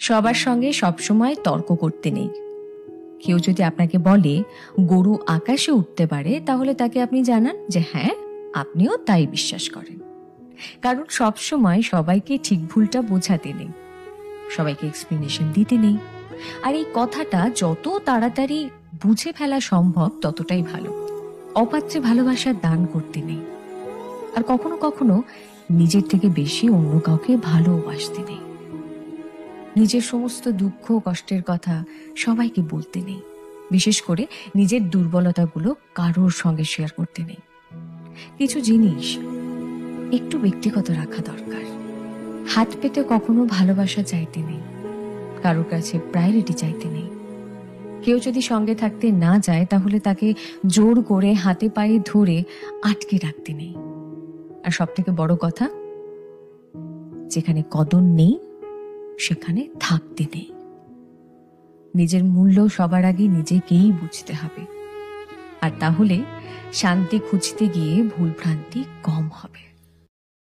সবার সঙ্গে সবসময় তর্ক করতে নেই। কেউ যদি আপনাকে বলে গরু আকাশে উঠতে পারে, তাহলে তাকে আপনি জানান যে হ্যাঁ, আপনিও তাই বিশ্বাস করেন। কারণ সবসময় সবাইকে ঠিক ভুলটা বোঝাতে নেই, সবাইকে এক্সপ্লেনেশন দিতে নেই। আর এই কথাটা যত তাড়াতাড়ি বুঝে ফেলা সম্ভব ততটাই ভালো। অপাত্রে ভালোবাসার দান করতে নেই। আর কখনো কখনো নিজের থেকে বেশি অন্য কাউকে ভালোবাসতে নেই। নিজের সমস্ত দুঃখ কষ্টের কথা সবাইকে বলতে নেই। বিশেষ করে নিজের দুর্বলতাগুলো কারোর সঙ্গে শেয়ার করতে নেই। কিছু জিনিস একটু ব্যক্তিগত রাখা দরকার। হাত পেতে কখনো ভালোবাসা চাইতে নেই, কারোর কাছে প্রায়োরিটি চাইতে নেই। কেউ যদি সঙ্গে থাকতে না যায়, তাহলে তাকে জোর করে হাতে পায়ে ধরে আটকে রাখতে নেই। আর সব থেকে বড় কথা, যেখানে কদর নেই সেখানে থাকতে নেই। নিজের মূল্য সবার আগে নিজেকেই বুঝতে হবে। আর তাহলে শান্তি খুঁজতে গিয়ে ভুলভ্রান্তি কম হবে।